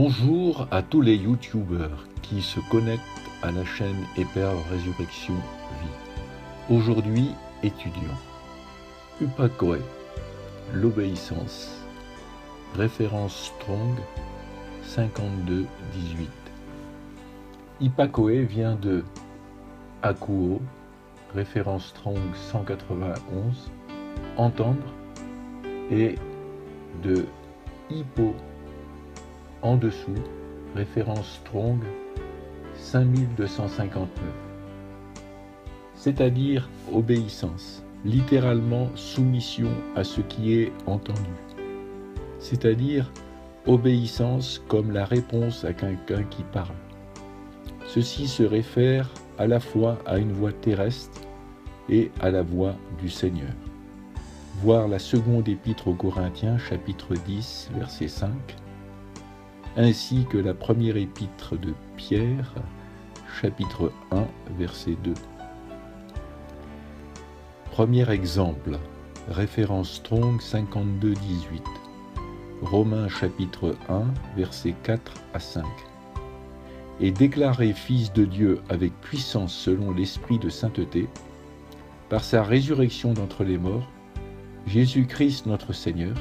Bonjour à tous les youtubeurs qui se connectent à la chaîne Hyper Résurrection Vie. Aujourd'hui, étudiant. Upakoe, l'obéissance. Référence Strong 52-18. Ipakoe vient de Akuo, référence Strong 191, entendre, et de Hippo, en dessous, référence Strong 5259, c'est-à-dire obéissance, littéralement soumission à ce qui est entendu, c'est-à-dire obéissance comme la réponse à quelqu'un qui parle. Ceci se réfère à la fois à une voix terrestre et à la voix du Seigneur. Voir la seconde épître aux Corinthiens, chapitre 10, verset 5, ainsi que la première épître de Pierre, chapitre 1, verset 2. Premier exemple, référence Strong 52-18, Romains chapitre 1, versets 4 à 5. Et déclaré Fils de Dieu avec puissance selon l'Esprit de sainteté, par sa résurrection d'entre les morts, Jésus-Christ notre Seigneur,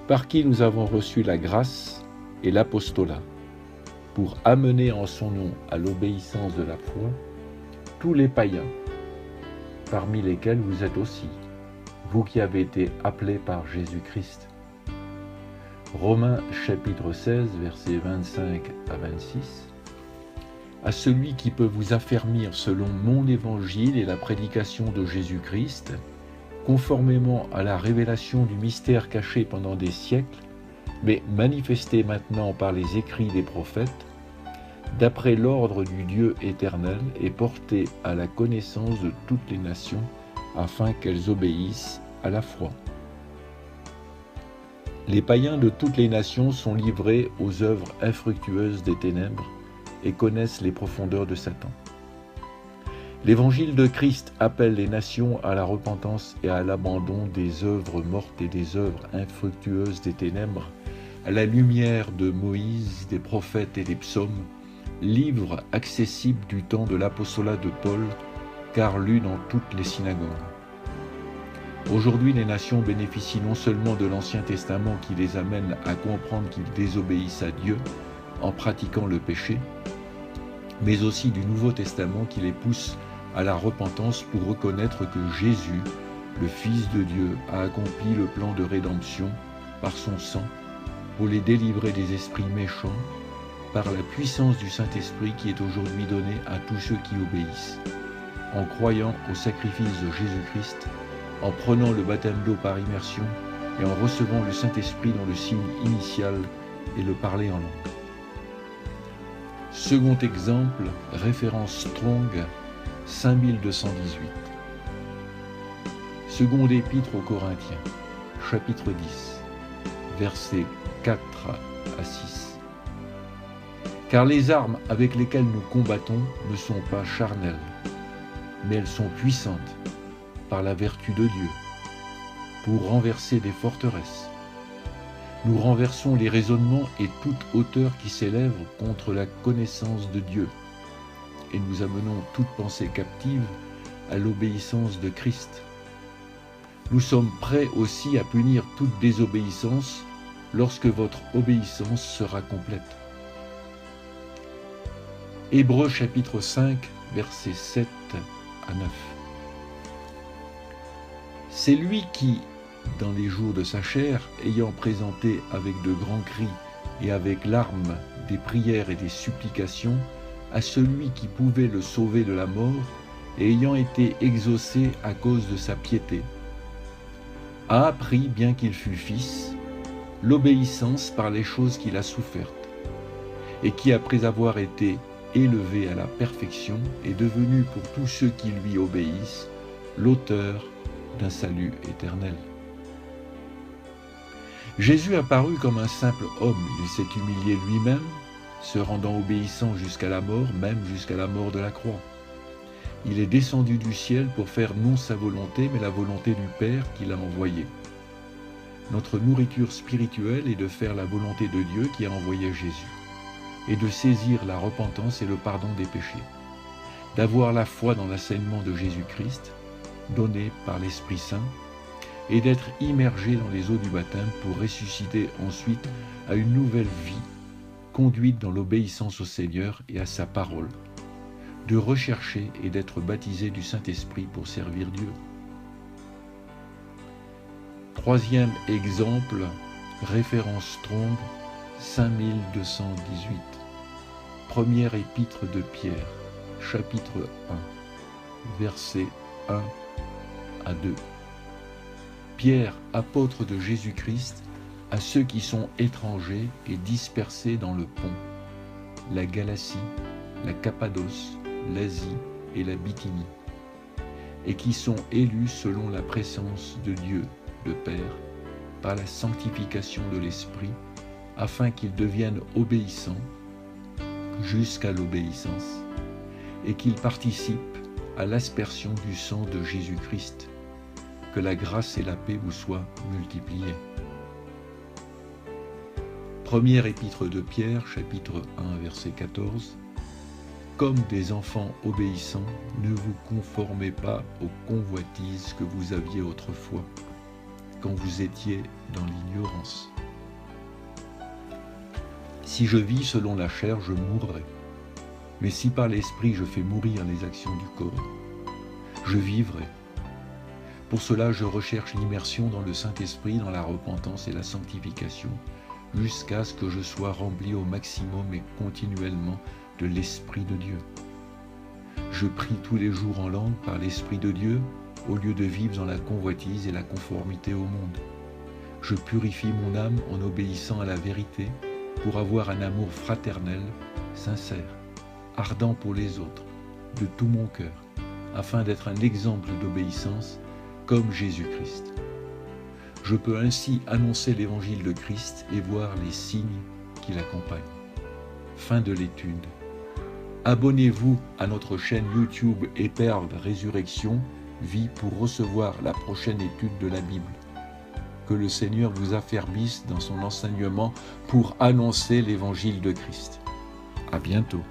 par qui nous avons reçu la grâce et l'apostolat, pour amener en son nom à l'obéissance de la foi tous les païens, parmi lesquels vous êtes aussi, vous qui avez été appelés par Jésus-Christ. Romains chapitre 16, versets 25 à 26. À celui qui peut vous affermir selon mon évangile et la prédication de Jésus-Christ, conformément à la révélation du mystère caché pendant des siècles, mais manifesté maintenant par les écrits des prophètes, d'après l'ordre du Dieu éternel et porté à la connaissance de toutes les nations, afin qu'elles obéissent à la foi. Les païens de toutes les nations sont livrés aux œuvres infructueuses des ténèbres et connaissent les profondeurs de Satan. L'évangile de Christ appelle les nations à la repentance et à l'abandon des œuvres mortes et des œuvres infructueuses des ténèbres, à la lumière de Moïse, des prophètes et des psaumes, livre accessible du temps de l'apostolat de Paul, car lu dans toutes les synagogues. Aujourd'hui, les nations bénéficient non seulement de l'Ancien Testament qui les amène à comprendre qu'ils désobéissent à Dieu en pratiquant le péché, mais aussi du Nouveau Testament qui les pousse à la repentance pour reconnaître que Jésus, le Fils de Dieu, a accompli le plan de rédemption par son sang pour les délivrer des esprits méchants par la puissance du Saint-Esprit qui est aujourd'hui donnée à tous ceux qui obéissent, en croyant au sacrifice de Jésus-Christ, en prenant le baptême d'eau par immersion et en recevant le Saint-Esprit dont le signe initial est le parler en langue. Second exemple, référence Strong 5218. Seconde épître aux Corinthiens, chapitre 10, versets 4 à 6. Car les armes avec lesquelles nous combattons ne sont pas charnelles, mais elles sont puissantes par la vertu de Dieu, pour renverser des forteresses. Nous renversons les raisonnements et toute hauteur qui s'élève contre la connaissance de Dieu, et nous amenons toute pensée captive à l'obéissance de Christ. Nous sommes prêts aussi à punir toute désobéissance lorsque votre obéissance sera complète. Hébreux chapitre 5, versets 7 à 9. C'est lui qui, dans les jours de sa chair, ayant présenté avec de grands cris et avec larmes des prières et des supplications à celui qui pouvait le sauver de la mort, et ayant été exaucé à cause de sa piété, a appris, bien qu'il fût fils, l'obéissance par les choses qu'il a souffertes, et qui, après avoir été élevé à la perfection, est devenu pour tous ceux qui lui obéissent l'auteur d'un salut éternel. Jésus apparut comme un simple homme, il s'est humilié lui-même, se rendant obéissant jusqu'à la mort, même jusqu'à la mort de la croix. Il est descendu du ciel pour faire non sa volonté, mais la volonté du Père qui l'a envoyé. Notre nourriture spirituelle est de faire la volonté de Dieu qui a envoyé Jésus, et de saisir la repentance et le pardon des péchés, d'avoir la foi dans l'enseignement de Jésus-Christ, donné par l'Esprit Saint, et d'être immergé dans les eaux du baptême pour ressusciter ensuite à une nouvelle vie, conduite dans l'obéissance au Seigneur et à sa parole, de rechercher et d'être baptisé du Saint-Esprit pour servir Dieu. Troisième exemple, référence Strong 5218. Première épître de Pierre, chapitre 1, versets 1 à 2. Pierre, apôtre de Jésus-Christ, à ceux qui sont étrangers et dispersés dans le Pont, la Galatie, la Cappadoce, l'Asie et la Bithynie, et qui sont élus selon la présence de Dieu, le Père, par la sanctification de l'Esprit, afin qu'ils deviennent obéissants jusqu'à l'obéissance, et qu'ils participent à l'aspersion du sang de Jésus-Christ. Que la grâce et la paix vous soient multipliées. Première épître de Pierre, chapitre 1, verset 14. Comme des enfants obéissants, ne vous conformez pas aux convoitises que vous aviez autrefois, quand vous étiez dans l'ignorance. Si je vis selon la chair, je mourrai. Mais si par l'Esprit je fais mourir les actions du corps, je vivrai. Pour cela, je recherche l'immersion dans le Saint-Esprit, dans la repentance et la sanctification, jusqu'à ce que je sois rempli au maximum et continuellement de l'Esprit de Dieu. Je prie tous les jours en langue par l'Esprit de Dieu, au lieu de vivre dans la convoitise et la conformité au monde. Je purifie mon âme en obéissant à la vérité pour avoir un amour fraternel, sincère, ardent pour les autres, de tout mon cœur, afin d'être un exemple d'obéissance comme Jésus-Christ. Je peux ainsi annoncer l'évangile de Christ et voir les signes qui l'accompagnent. Fin de l'étude. Abonnez-vous à notre chaîne YouTube Éperve Résurrection Vie pour recevoir la prochaine étude de la Bible. Que le Seigneur vous affermisse dans son enseignement pour annoncer l'évangile de Christ. À bientôt.